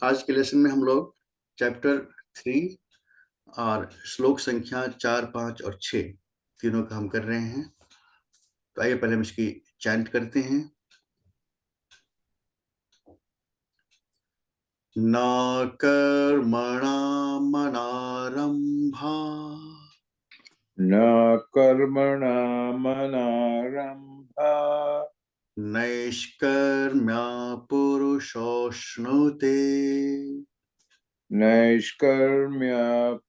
आज के लेसन में हम लोग चैप्टर 3 और श्लोक संख्या 4, 5 और 6 तीनों का हम कर रहे हैं। तो आइए पहले हम इसकी चैंट करते हैं। न कर्मणामनारंभा न कर्मणामनारम्भा नैष्कर्म्या पुरुषोऽश्नुते नैष्कर्म्य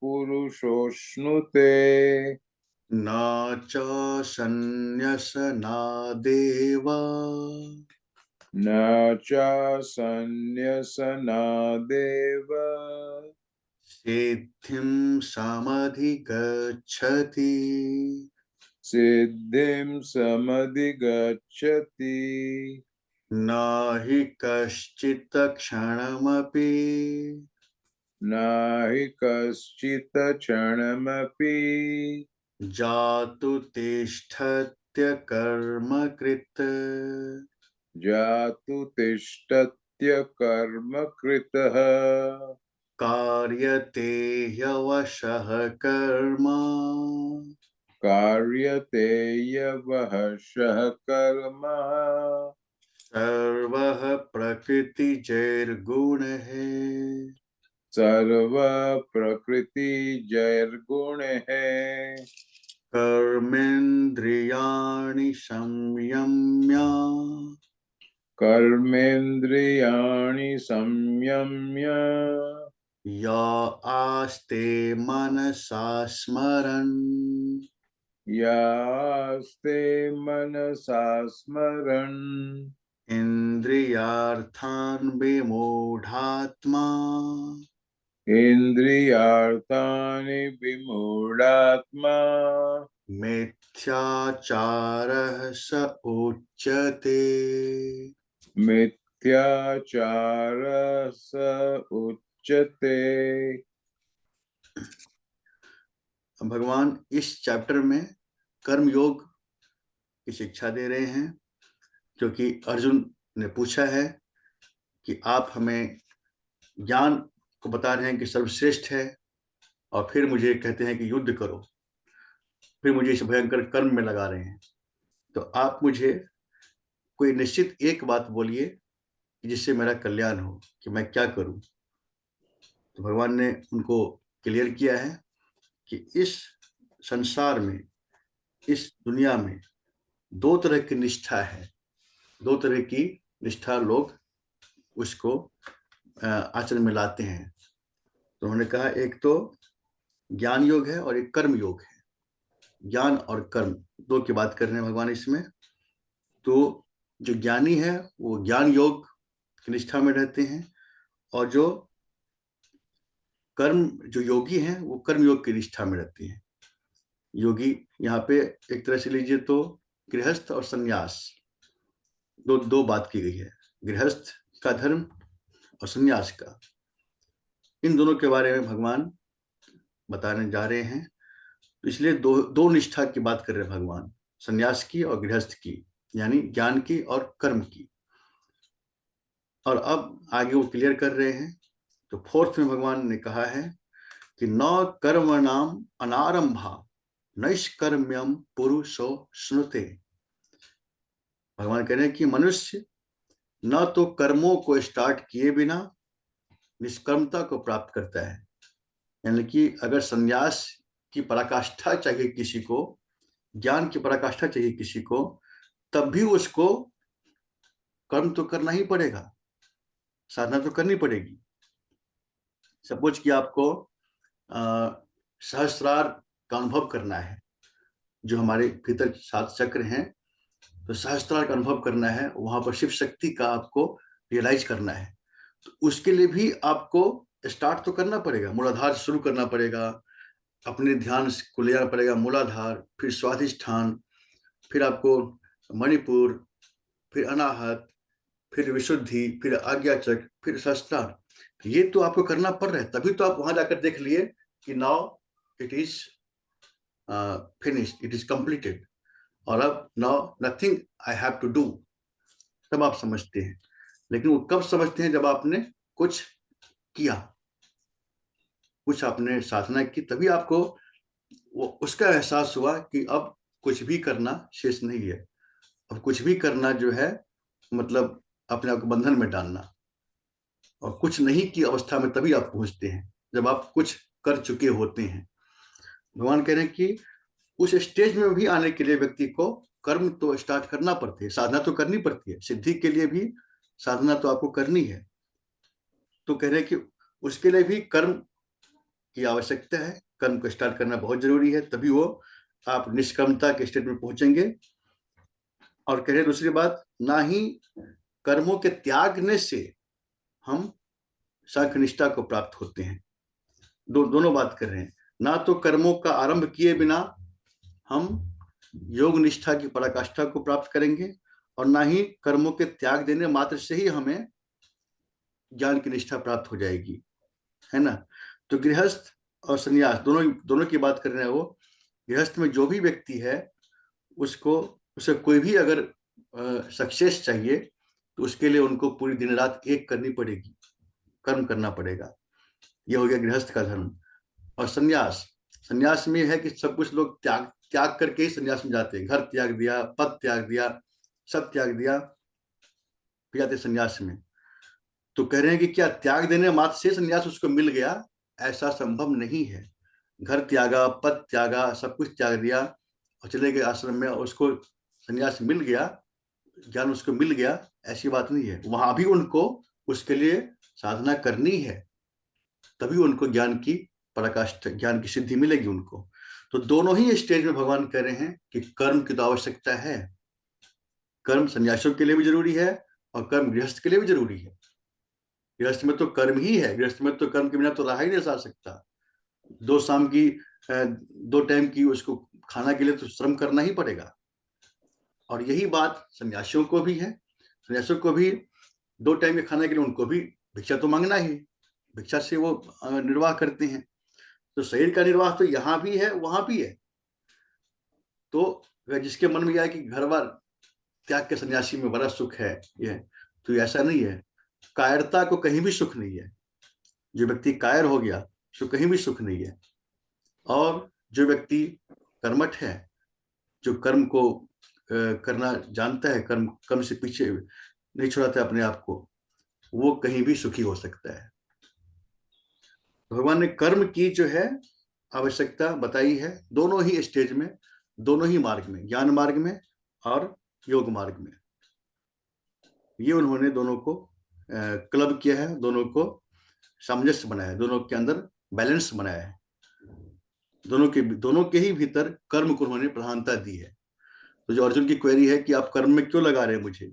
पुरुषोऽश्नुते न च सन्न्यसनादेव न च सन्न्यसनादेव सिद्धिं समधिगच्छति। सिद्धिं समधिगच्छति। न हि कश्चित् क्षणमपि न हि कश्चित् क्षणमपि जातु तिष्ठत्य कर्मकृत् जातु तिष्ठत्य कर्मकृतः कार्यते ह्यवशः कर्म कार्यते यवशः कर्म सर्वः प्रकृतिजैर्गुणैः सर्व प्रकृति जैर्गुणः कर्मेन्द्रियाणि संयम्य कर्मेन्द्रियाणि संयम्य या आस्ते मनसा स्मरन् यास्ते मनसा स्मरन् इन्द्रियार्थान् विमूढात्मा इन्द्रियार्थानि विमूढात्मा मिथ्याचारः स उच्यते। मिथ्याचारः स उच्यते। भगवान इस चैप्टर में कर्म योग की शिक्षा दे रहे हैं, क्योंकि अर्जुन ने पूछा है कि आप हमें ज्ञान को बता रहे हैं कि सर्वश्रेष्ठ है, और फिर मुझे कहते हैं कि युद्ध करो, फिर मुझे इस भयंकर कर्म में लगा रहे हैं। तो आप मुझे कोई निश्चित एक बात बोलिए जिससे मेरा कल्याण हो, कि मैं क्या करूं। तो भगवान ने उनको क्लियर किया है कि इस संसार में, इस दुनिया में दो तरह की निष्ठा है, दो तरह की निष्ठा लोग उसको आचरण में लाते हैं। तो उन्होंने कहा एक तो ज्ञान योग है और एक कर्म योग है। ज्ञान और कर्म दो की बात कर रहे हैं भगवान इसमें। तो जो ज्ञानी है वो ज्ञान योग की निष्ठा में रहते हैं, और जो योगी हैं वो कर्म योग की निष्ठा में रहते हैं। योगी यहाँ पे एक तरह से लीजिए तो गृहस्थ और सन्यास, दो बात की गई है, गृहस्थ का धर्म और सन्यास का। इन दोनों के बारे में भगवान बताने जा रहे हैं। तो इसलिए दो निष्ठा की बात कर रहे हैं भगवान, सन्यास की और गृहस्थ की, यानी ज्ञान की और कर्म की। और अब आगे वो क्लियर कर रहे हैं। तो फोर्थ में भगवान ने कहा है कि न कर्मणाम अनारंभा नैष्कर्म्यम पुरुषो स्नुते। भगवान कह रहे हैं कि मनुष्य न तो कर्मों को स्टार्ट किए बिना निष्कर्मता को प्राप्त करता है। यानी कि अगर संन्यास की पराकाष्ठा चाहिए किसी को, ज्ञान की पराकाष्ठा चाहिए किसी को, तब भी उसको कर्म तो करना ही पड़ेगा, साधना तो करनी पड़ेगी। सपोज कि आपको सहस्त्रार का अनुभव करना है, जो हमारे भीतर 7 चक्र हैं, तो सहस्त्रार का अनुभव करना है, वहां पर शिव शक्ति का आपको रियलाइज करना है। तो उसके लिए भी आपको स्टार्ट तो करना पड़ेगा, मूलाधार शुरू करना पड़ेगा, अपने ध्यान को ले जाना पड़ेगा मूलाधार, फिर स्वाधिष्ठान, फिर आपको मणिपुर, फिर अनाहत, फिर विशुद्धि, फिर आज्ञा चक्र, फिर सहस्त्रार। ये तो आपको करना पड़ रहा है, तभी तो आप वहां जाकर देख लिए कि now it is finished, it is completed, और अब now nothing I have to do, तब आप समझते हैं। लेकिन वो कब समझते हैं? जब आपने कुछ किया, कुछ आपने साधना की, तभी आपको वो उसका एहसास हुआ कि अब कुछ भी करना शेष नहीं है। अब कुछ भी करना जो है मतलब अपने आप को बंधन में डालना, और कुछ नहीं की अवस्था में तभी आप पहुंचते हैं जब आप कुछ कर चुके होते हैं। भगवान कह रहे हैं कि उस स्टेज में भी आने के लिए व्यक्ति को कर्म तो स्टार्ट करना पड़ती है, साधना तो करनी पड़ती है, सिद्धि के लिए भी साधना तो आपको करनी है। तो कह रहे हैं कि उसके लिए भी कर्म की आवश्यकता है, कर्म को स्टार्ट करना बहुत जरूरी है, तभी वो आप निष्कर्मता के स्टेज में पहुंचेंगे। और कह रहे दूसरी बात, ना ही कर्मों के त्यागने से हम सांख्य निष्ठा को प्राप्त होते हैं। दोनों बात कर रहे हैं, ना तो कर्मों का आरंभ किए बिना हम योग निष्ठा की पराकाष्ठा को प्राप्त करेंगे, और ना ही कर्मों के त्याग देने मात्र से ही हमें ज्ञान की निष्ठा प्राप्त हो जाएगी, है ना। तो गृहस्थ और संन्यास दोनों दोनों की बात कर रहे हैं वो। गृहस्थ में जो भी व्यक्ति है उसको उसे कोई भी अगर सक्सेस चाहिए तो उसके लिए उनको पूरी दिन रात एक करनी पड़ेगी, कर्म करना पड़ेगा। यह हो गया गृहस्थ का धर्म। और संन्यास, संन्यास में है कि सब कुछ लोग त्याग त्याग करके ही संन्यास में जाते हैं। घर त्याग दिया, पद त्याग दिया, सब त्याग दिया, फिर जाते संन्यास में। तो कह रहे हैं कि क्या त्याग देने मात्र से संन्यास उसको मिल गया? ऐसा संभव नहीं है। घर त्यागा, पद त्यागा, सब कुछ त्याग दिया और चले गए आश्रम में, उसको संन्यास मिल गया, ज्ञान उसको मिल गया, ऐसी बात नहीं है। वहां भी उनको उसके लिए साधना करनी है, तभी उनको ज्ञान की पराकाष्ठा, ज्ञान की सिद्धि मिलेगी उनको। तो दोनों ही स्टेज में भगवान कह रहे हैं कि कर्म की तो आवश्यकता है। कर्म सन्यासियों के लिए भी जरूरी है और कर्म गृहस्थ के लिए भी जरूरी है। गृहस्थ में तो कर्म ही है, गृहस्थ में तो कर्म के बिना तो रहा ही नहीं जा सकता। दो शाम की 2 टाइम की उसको खाना के लिए तो श्रम करना ही पड़ेगा। और यही बात सन्यासियों को भी है। सन्यासियों को भी 2 टाइम के खाने के लिए उनको भी भिक्षा तो मांगना ही, भिक्षा से वो निर्वाह करते हैं। तो शरीर का निर्वाह तो यहाँ भी है वहां भी है। तो जिसके मन में यह है कि घर बार त्याग के सन्यासी में बड़ा सुख है, ये तो ऐसा नहीं है। कायरता को कहीं भी सुख नहीं है। जो व्यक्ति कायर हो गया उसको कहीं भी सुख नहीं है। और जो व्यक्ति कर्मठ है, जो कर्म को करना जानता है, कर्म कर्म से पीछे नहीं छुड़ाता अपने आप को, वो कहीं भी सुखी हो सकता है। भगवान ने कर्म की जो है आवश्यकता बताई है, दोनों ही स्टेज में, दोनों ही मार्ग में, ज्ञान मार्ग में और योग मार्ग में। ये उन्होंने दोनों को क्लब किया है, दोनों को सामंजस्य बनाया है, दोनों के अंदर बैलेंस बनाया है। दोनों के ही भीतर कर्म को उन्होंने प्रधानता दी है। तो जो अर्जुन की क्वेरी है कि आप कर्म में क्यों लगा रहे हैं मुझे,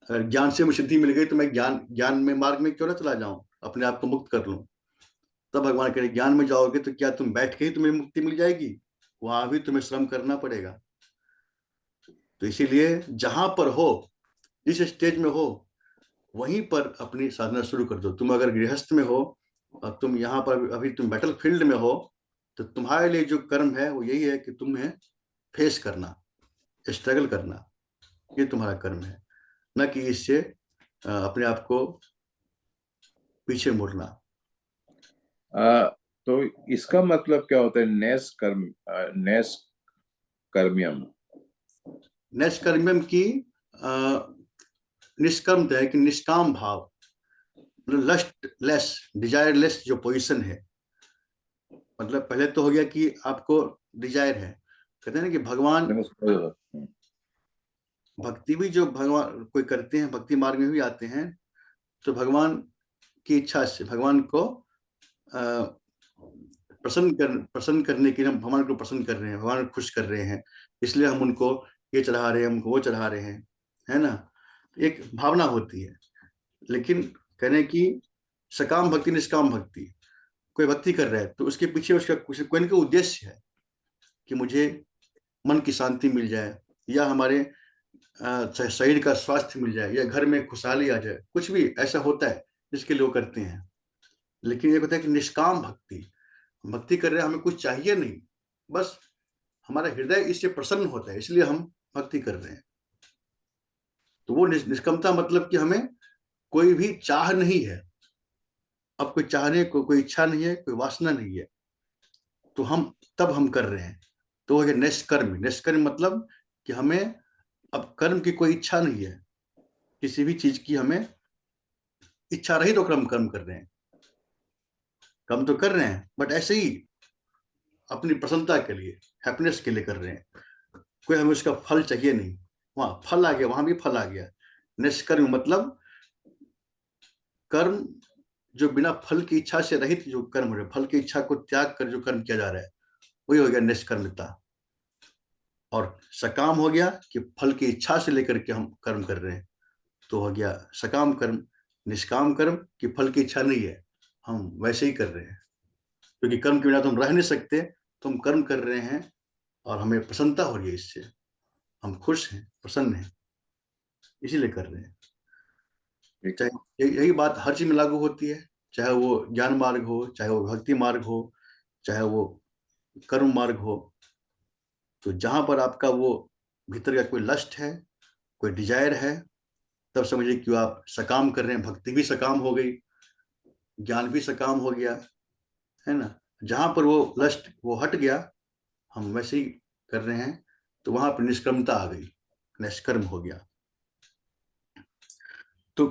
अगर ज्ञान से मुझे सिद्धि मिल गई तो मैं ज्ञान में मार्ग में क्यों ना चला जाऊं, अपने आप को मुक्त कर लूं। तब भगवान कह रहे ज्ञान में जाओगे तो क्या तुम बैठ के ही तुम्हें मुक्ति मिल जाएगी? वहां भी तुम्हें श्रम करना पड़ेगा। तो इसीलिए जहां पर हो, जिस स्टेज में हो, वहीं पर अपनी साधना शुरू कर दो। तुम अगर गृहस्थ में हो और तुम यहाँ पर अभी तुम बैटल फील्ड में हो, तो तुम्हारे लिए जो कर्म है वो यही है कि तुम्हें फेस करना, स्ट्रगल करना, ये तुम्हारा कर्म है, न कि इससे अपने आप को पीछे मुड़ना। तो इसका मतलब क्या होता है नेस कर्मियम? नैष्कर्म्यम की निष्कर्म है कि निष्काम भाव, लस्ट लेस, डिजायर लेस जो पोजीशन है। मतलब पहले तो हो गया कि आपको डिजायर है, कहते हैं ना कि भगवान भक्ति भी जो भगवान कोई करते हैं, भक्ति मार्ग में भी आते हैं, तो भगवान की इच्छा से भगवान को प्रसन्न करने के लिए, हम भगवान को प्रसन्न कर रहे हैं, भगवान को खुश कर रहे हैं, इसलिए हम उनको ये चढ़ा रहे हैं, हमको वो चढ़ा रहे हैं, है ना। एक भावना होती है। लेकिन कहने की सकाम भक्ति निष्काम भक्ति, कोई भक्ति कर रहा है तो उसके पीछे उसका कोई ना कोई उद्देश्य है कि मुझे मन की शांति मिल जाए, या हमारे शरीर का स्वास्थ्य मिल जाए, या घर में खुशहाली आ जाए, कुछ भी ऐसा होता है जिसके लिए वो करते हैं। लेकिन एक होता है कि निष्काम भक्ति, भक्ति कर रहे हैं, हमें कुछ चाहिए नहीं, बस हमारा हृदय इससे प्रसन्न होता है, इसलिए हम भक्ति कर रहे हैं। तो वो निष्कामता मतलब कि हमें कोई भी चाह नहीं है, अब कोई चाहने को कोई इच्छा नहीं है, कोई वासना नहीं है, तो हम कर रहे हैं, तो हो गया निष्कर्म। निष्कर्म मतलब कि हमें अब कर्म की कोई इच्छा नहीं है, किसी भी चीज की हमें इच्छा रही तो कर्म कर्म कर रहे हैं, कर्म तो कर रहे हैं बट ऐसे ही अपनी प्रसन्नता के लिए, हैप्पीनेस के लिए कर रहे हैं, कोई हमें उसका फल चाहिए नहीं। वहां फल आ गया, वहां भी फल आ गया। निष्कर्म मतलब कर्म जो बिना फल की इच्छा से रहित जो कर्म हो रहे, फल की इच्छा को त्याग कर जो कर्म किया जा रहा है, वही हो गया निष्कर्मता। और सकाम हो गया कि फल की इच्छा से लेकर के हम कर्म कर रहे हैं, तो हो गया सकाम कर्म। निष्काम कर्म कि फल की इच्छा नहीं है, हम वैसे ही कर रहे हैं, क्योंकि कर्म के बिना तो हम रह नहीं सकते, तो हम कर्म कर रहे हैं और हमें प्रसन्नता हो रही है इससे, हम खुश हैं, प्रसन्न हैं, इसीलिए कर रहे हैं। ठीक है। चाहे यही बात हर चीज में लागू होती है, चाहे वो ज्ञान मार्ग हो, चाहे वो भक्ति मार्ग हो, चाहे वो कर्म मार्ग हो। तो जहां पर आपका वो भीतर का कोई लस्ट है, कोई डिजायर है, तब समझिए कि आप सकाम कर रहे हैं, भक्ति भी सकाम हो गई, ज्ञान भी सकाम हो गया, है ना। जहां पर वो लस्ट वो हट गया, हम वैसे ही कर रहे हैं, तो वहां पर निष्कर्मता आ गई, निष्कर्म हो गया। तो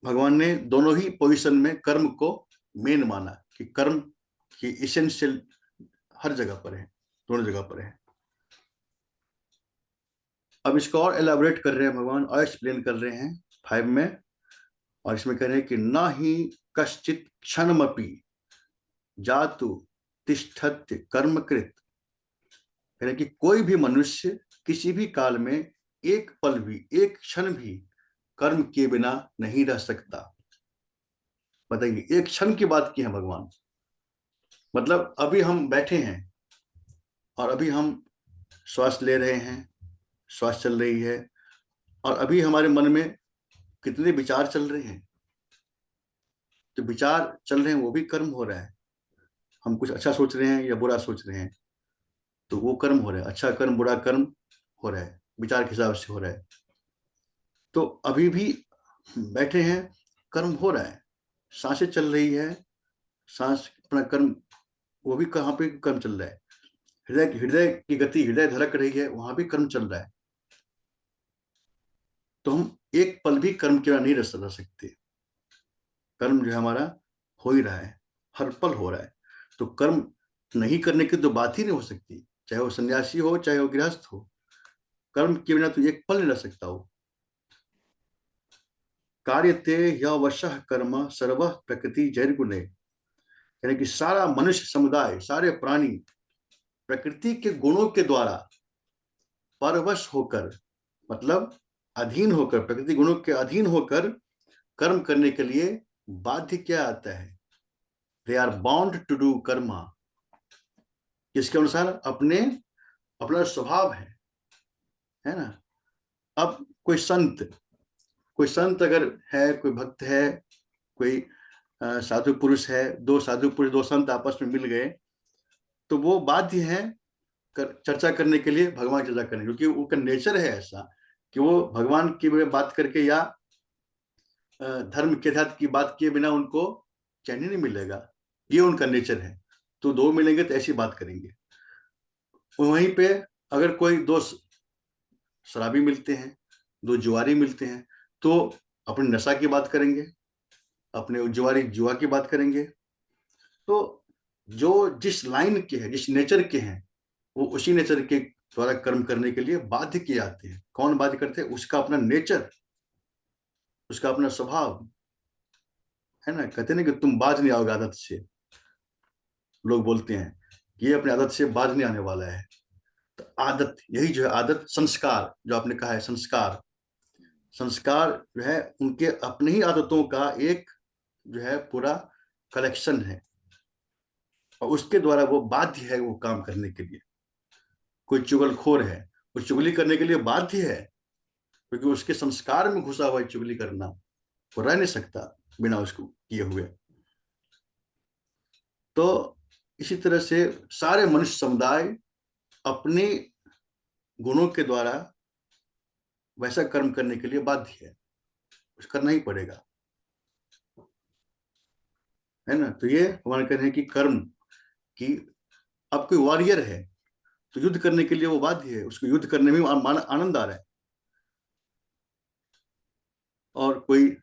भगवान ने दोनों ही पोजीशन में कर्म को मेन माना, कि कर्म की इसेंशियल हर जगह पर है, दोनों जगह पर है। अब इसको और एलाबोरेट कर रहे हैं भगवान, और एक्सप्लेन कर रहे हैं 5 में। और इसमें कह रहे हैं कि ना ही कश्चित क्षणमपि जातु तिष्ठत्य कर्मकृत। कह रहे हैं कि कोई भी मनुष्य किसी भी काल में एक पल भी, एक क्षण भी कर्म किए बिना नहीं रह सकता। बताइए, एक क्षण की बात की है भगवान। मतलब अभी हम बैठे हैं और अभी हम श्वास ले रहे हैं, श्वास चल रही है, और अभी हमारे मन में कितने विचार चल रहे हैं। तो विचार चल रहे हैं, वो भी कर्म हो रहा है। हम कुछ अच्छा सोच रहे हैं या बुरा सोच रहे हैं, तो वो कर्म हो रहा है, अच्छा कर्म बुरा कर्म हो रहा है, विचार के हिसाब से हो रहा है। तो अभी भी बैठे हैं, कर्म हो रहा है, सांसें चल रही है, सांस अपना कर्म, वो भी कहाँ पे कर्म चल रहा है। हृदय हृदय की गति, हृदय धड़क रही है, वहां भी कर्म चल रहा है। तो हम एक पल भी कर्म के बिना नहीं रह सकते। कर्म जो है हमारा हो ही रहा है, हर पल हो रहा है। तो कर्म नहीं करने की तो बात ही नहीं हो सकती, चाहे वो सन्यासी हो, चाहे वो गृहस्थ हो, कर्म के बिना तो एक पल नहीं रह सकता हो। कार्यते यवशः कर्म सर्व प्रकृति जैर्गुणे। यानी कि सारा मनुष्य समुदाय, सारे प्राणी प्रकृति के गुणों के द्वारा परवश होकर, मतलब अधीन होकर, प्रकृति गुणों के अधीन होकर कर्म करने के लिए बाध्य क्या आता है। They are bound to do karma, जिसके अनुसार अपने अपना स्वभाव है ना। अब कोई संत अगर है, कोई भक्त है, कोई साधु पुरुष है, दो साधु पुरुष, दो संत आपस में मिल गए, तो वो बाध्य है चर्चा करने के लिए, भगवान की चर्चा करने, क्योंकि उनका नेचर है ऐसा कि वो भगवान की बात करके या धर्म के अध्यात्म की बात किए बिना उनको चैन ही नहीं मिलेगा, ये उनका नेचर है। तो दो मिलेंगे तो ऐसी बात करेंगे। वहीं पे अगर कोई दो शराबी मिलते हैं, दो जुआरी मिलते हैं, तो अपने नशा की बात करेंगे, अपने जुआरी जुआ की बात करेंगे। तो जो जिस लाइन के हैं, जिस नेचर के हैं, वो उसी नेचर के द्वारा कर्म करने के लिए बाध्य किए जाते हैं। कौन बाध्य करते हैं? उसका अपना नेचर, उसका अपना स्वभाव, है ना। कहते ना कि तुम बाज नहीं आओगे आदत से, लोग बोलते हैं ये अपनी आदत से बाज नहीं आने वाला है। तो आदत, यही जो है आदत, संस्कार, जो आपने कहा है संस्कार, संस्कार जो है उनके अपने ही आदतों का एक जो है पूरा कलेक्शन है, और उसके द्वारा वो बाध्य है वो काम करने के लिए। कोई चुगलखोर है, वो चुगली करने के लिए बाध्य है, क्योंकि उसके संस्कार में घुसा हुआ है चुगली करना, वो रह नहीं सकता बिना उसको किए हुए। तो इसी तरह से सारे मनुष्य समुदाय अपने गुणों के द्वारा वैसा कर्म करने के लिए बाध्य है, कुछ करना ही पड़ेगा, है ना। तो ये हमारे कह रहे हैं कि कर्म की, अब कोई वॉरियर है तो युद्ध करने के लिए वो बाध्य है, उसको युद्ध करने में आनंद आ रहा है। और कोई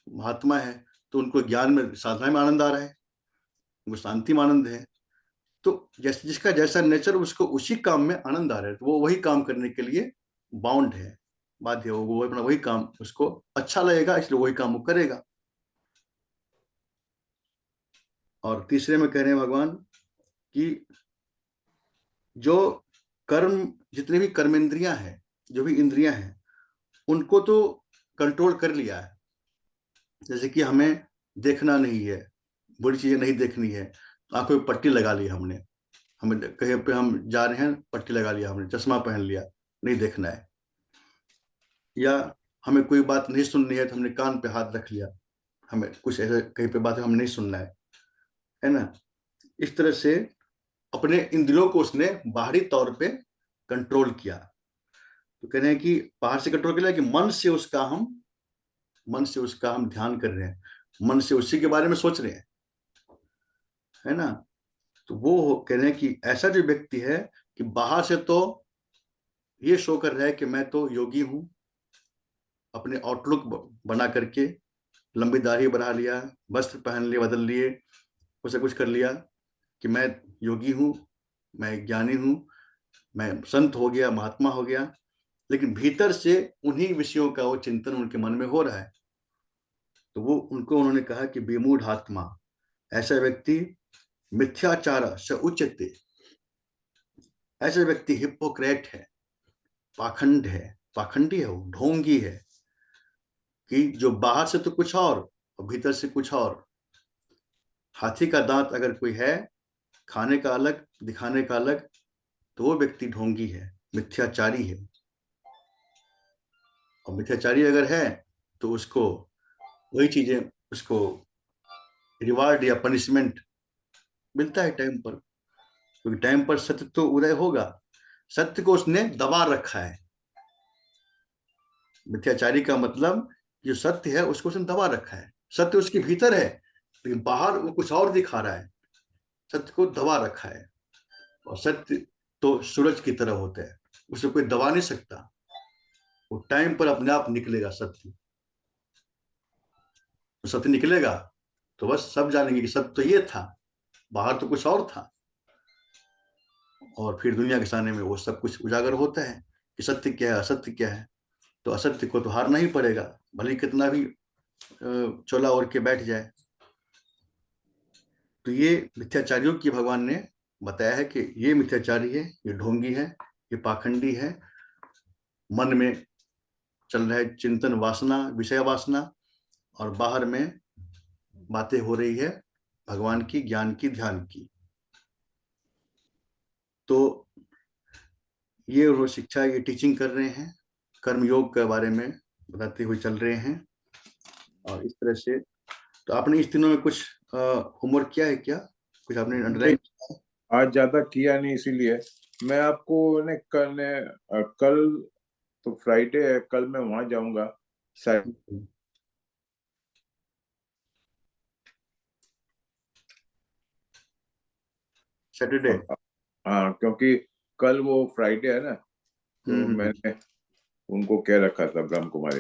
महात्मा है तो उनको ज्ञान में, साधना में आनंद आ रहा है, उनको शांति में आनंद है। तो जैसे जिसका जैसा नेचर, उसको उसी काम में आनंद आ रहा है, तो वो वही काम करने के लिए बाउंड है, बाध्य है। वो अपना वही काम, उसको अच्छा लगेगा इसलिए वही काम वो करेगा। और तीसरे में कह रहे हैं भगवान कि जो कर्म, जितने भी कर्मेंद्रियां हैं, जो भी इंद्रियां हैं, उनको तो कंट्रोल कर लिया है। जैसे कि हमें देखना नहीं है, बुरी चीजें नहीं देखनी है, आंखों में पट्टी लगा ली हमने, हमें कहीं पे हम जा रहे हैं, पट्टी लगा लिया हमने, चश्मा पहन लिया, नहीं देखना है। या हमें कोई बात नहीं सुननी है तो हमने कान पे हाथ रख लिया, हमें कुछ ऐसे कहीं पे बात हम नहीं सुनना है ना। इस तरह से अपने इंद्रियों को उसने बाहरी तौर पे कंट्रोल किया। तो कह रहे हैं कि बाहर से कंट्रोल किया कि मन से उसका हम ध्यान कर रहे हैं, मन से उसी के बारे में सोच रहे हैं, है ना। तो वो कह रहे हैं कि ऐसा जो व्यक्ति है कि बाहर से तो ये शो कर रहा है कि मैं तो योगी हूं, अपने आउटलुक बना करके लंबी दाढ़ी बढ़ा लिया, वस्त्र पहन लिए, बदल लिए, कुछ कुछ कर लिया कि मैं योगी हूं, मैं ज्ञानी हूं, मैं संत हो गया, महात्मा हो गया। लेकिन भीतर से उन्हीं विषयों का वो चिंतन उनके मन में हो रहा है। तो वो उनको उन्होंने कहा कि विमूढ़ आत्मा, ऐसा व्यक्ति मिथ्याचार से उच्यते, ऐसा व्यक्ति हिपोक्रेट है, पाखंड है, पाखंडी है, वो ढोंगी है, कि जो बाहर से तो कुछ और भीतर से कुछ और। हाथी का दांत अगर कोई है, खाने का अलग, दिखाने का अलग, तो वो व्यक्ति ढोंगी है, मिथ्याचारी है। और मिथ्याचारी अगर है तो उसको वही चीजें, उसको रिवार्ड या पनिशमेंट मिलता है टाइम पर, क्योंकि टाइम पर सत्य तो उदय होगा। सत्य को उसने दबा रखा है। मिथ्याचारी का मतलब जो सत्य है उसको उसने दबा रखा है। सत्य उसके भीतर है लेकिन बाहर वो कुछ और दिखा रहा है, सत्य को दबा रखा है। और सत्य तो सूरज की तरह होता है, उसे कोई दबा नहीं सकता, वो टाइम पर अपने आप निकलेगा सत्य। तो सत्य निकलेगा तो बस सब जानेंगे कि सत्य तो ये था, बाहर तो कुछ और था। और फिर दुनिया के सामने में वो सब कुछ उजागर होता है कि सत्य क्या है, असत्य क्या है। तो असत्य को तो हारना ही पड़ेगा, भले कितना भी चोला ओढ़ के बैठ जाए। तो ये मिथ्याचारियों की भगवान ने बताया है कि ये मिथ्याचारी है, ये ढोंगी है, ये पाखंडी है। मन में चल रहा है चिंतन, वासना, विषय वासना, और बाहर में बातें हो रही है भगवान की, ज्ञान की, ध्यान की। तो ये वो शिक्षा, ये टीचिंग कर रहे हैं, कर्म योग के बारे में बताते हुए चल रहे हैं। और इस तरह से तो आपने इस दिनों में कुछ होमवर्क किया है क्या, कुछ आपने नहीं, अंडरलाइन? आज ज्यादा किया नहीं, इसीलिए मैं आपको ने कल तो फ्राइडे है, कल मैं वहां जाऊंगा। सैटरडे? हाँ, क्योंकि कल वो फ्राइडे है ना, तो हम्म। मैंने उनको कह रखा था, ब्रह्म कुमारी